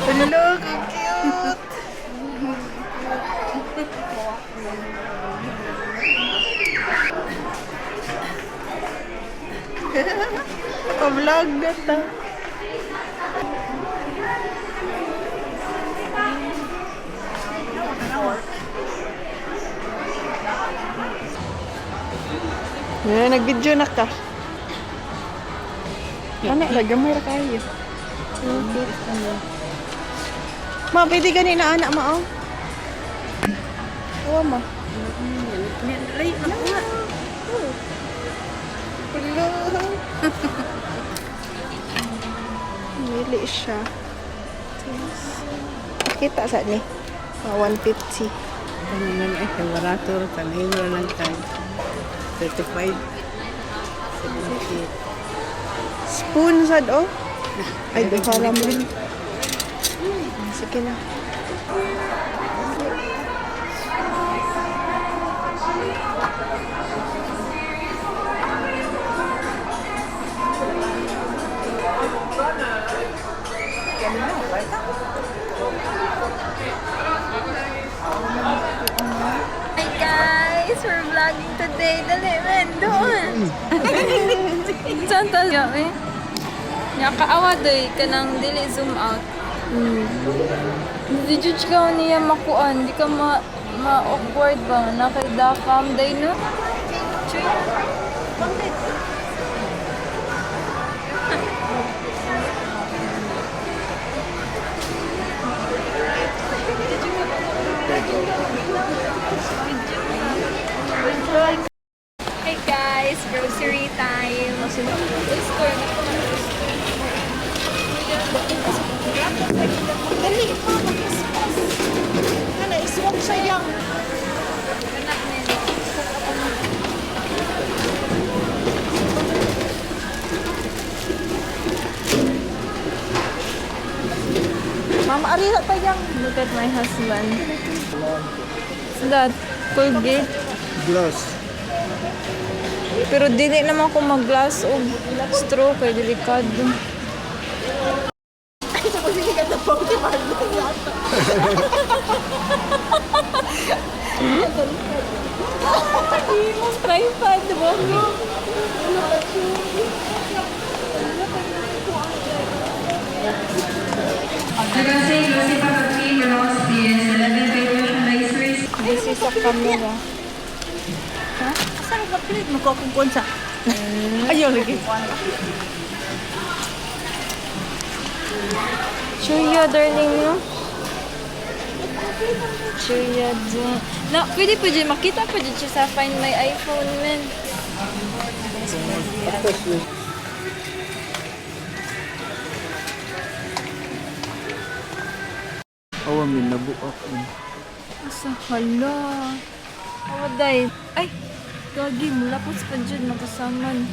Hello, cute! Pa-vlog na ta. Yan, nag-video na ka. Ano, lagamay ra kayo. Ma, pwede ganina anak ma, oh. Oo, ma. Lay, anak nga. Hello. Mili siya. Kita sa ni. 150. Ano na eh, barato, tanay mo lang tayo. 35. 70. Spoon sad, oh. Ay, duhala mo. Sige na. Hi guys! We're vlogging today. Dali, men, doon! Saan tayo eh? Nakaawa doy ka nang dili zoom out. Di judge ka niya makuan. Di ka ma-awkward ba? Nakidakam day no? Hey guys, grocery time. Dali, ano, iswag sayang. Mama, arira tayang. Look at my husband. What's that? Colgate? Gloss. Pero dili naman ko mag-glass o straw kay delikado. Mas tripod, diba? This is a camera. Ha? Saan ka plate? Magkakungkon sa... Ayaw lagi. Chuya, darling, no? Chuya, dyan. Na, pwede po dyan. Makita po dyan siya sa Find My iPhone, man. Awamin, nabuak. Asa, hala. Awaday. Ay, gagi. Mula po sa dyan. Makasaman.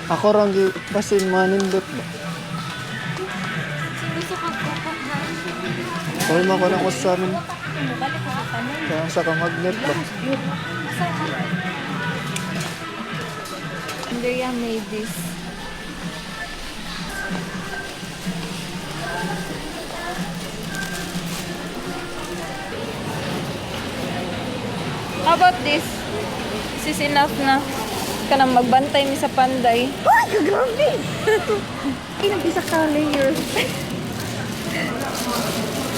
Ako rang pasin manindot ba? Gusto ka po ha? Forma ko ng usamin. Kaya sa magnet ba? Andrea made this. How about this? This is enough na. Kanang magbantay mi sa panday. Ay, grabe! Inag-isa ka layers.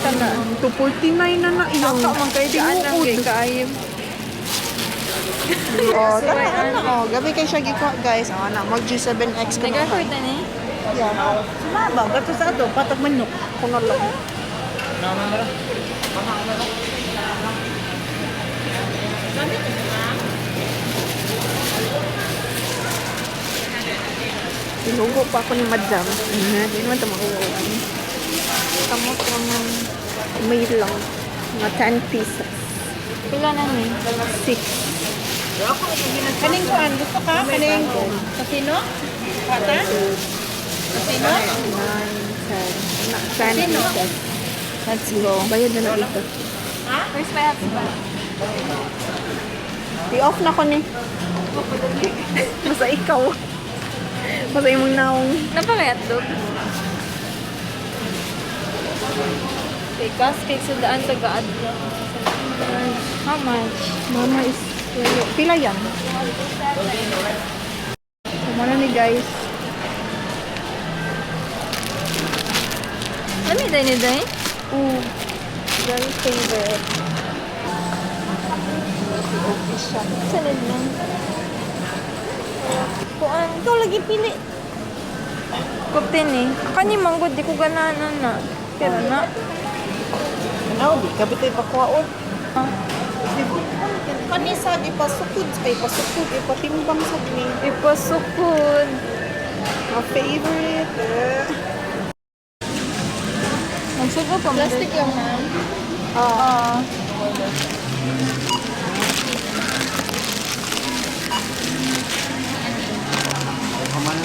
Kana. 249 na na iyong. Ako man kayo daan lang kay kaayib. Oh, tara na. Oh, gabi kay siya giko, guys. Oh, na mag G7X ka na. Nag-record na ni? Yeah. Sumaba, gato sa ato, patag manok. Kuno lang. Sinugo pa ako ni Madam. Hindi naman ito makuhaan. Kamot naman. May lang. Mga 10 pieces. Pila na ni? 6. Kaning kuan, gusto ka? Kaning kasino? Pata? Kasino? 10 pieces. Let's go. Bayad na lang ito. Where's my husband? I-off na ko ni. Basta ikaw. Basta imong naong. Napakayat dog. Tikas, kay sudaan sa gaad. How much? Mama is... Pila yan? Kumana ni guys. Ano yung ni day? Oh, very favorite. Salad lang. Kuan, ikaw lagi pili. Kuptin eh. Kani manggod, di ko gananan na. Pero na. Ano, di ka bitay pakwaon. Kanisa, di pasukod. Kay pasukod, ipatimbang sa ni. Ipasukod. My favorite. Magsugo pa mo. Plastic lang na. Ah.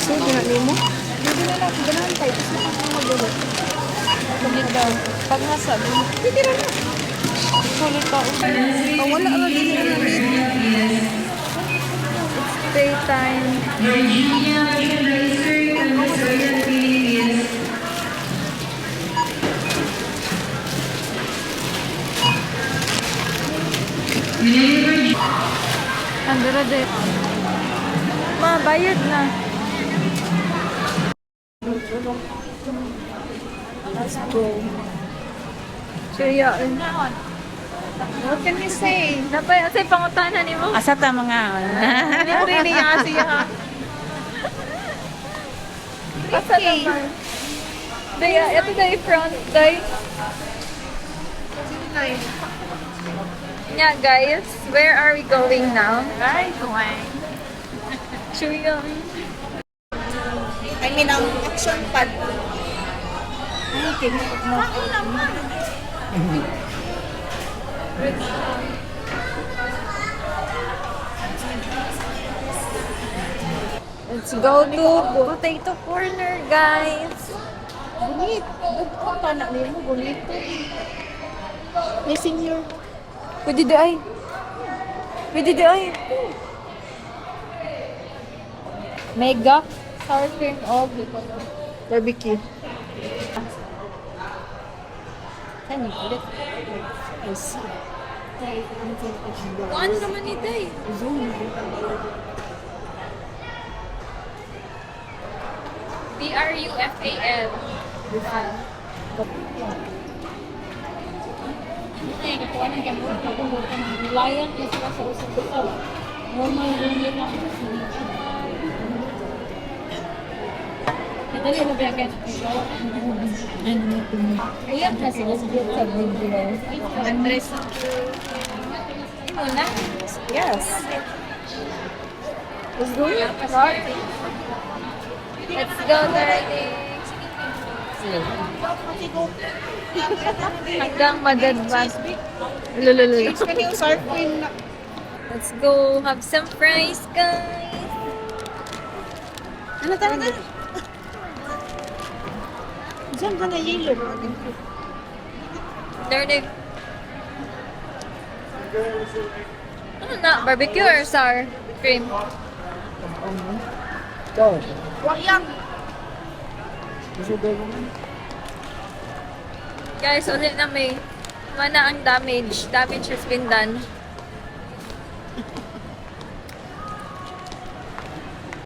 So, ginali mo? Hindi na lang, ganahan tayo. Tapos nakakamagulo. Dito. Pag nasa doon. Hindi na lang. Sulit ka. Wala na, hindi na lang. Daytime. Andara de. Ma, bayad na. Let's go. Suya. What can we say? Napay, asay pangutanan ni mo. Asa ta mga... Libre niya kasi ha. Asa naman. Daya, ito dahil front, day. Yeah, guys, where are we going now? Ay, kumain. Suya. I mean, ang action pad. Ay, kinukot mo. Ako naman. Let's go to potato corner, guys. Bunit. Bugkong ka na niyo. Bonito. May senior. Pwede di ay. Pwede di ay. Mega. Sour cream of Barbecue. Saan yung ulit? Yes. Ano naman ito eh? BRUFAL. Lion is sa usap ko. Normal unit lang. Dali mo ba yan? Ayan kasi let's get sa video. Andres. Imo na? Yes. Let's go. Let's go, darling. Hanggang madadbag. Lululul. Kani yung sour cream na. Let's go have some fries, guys. Ano talaga? Diyan ka na yellow. Darling. Ano na? Barbecue or sour cream? Go. Wayang. Guys, ulit na may mana ang damage. Damage has been done.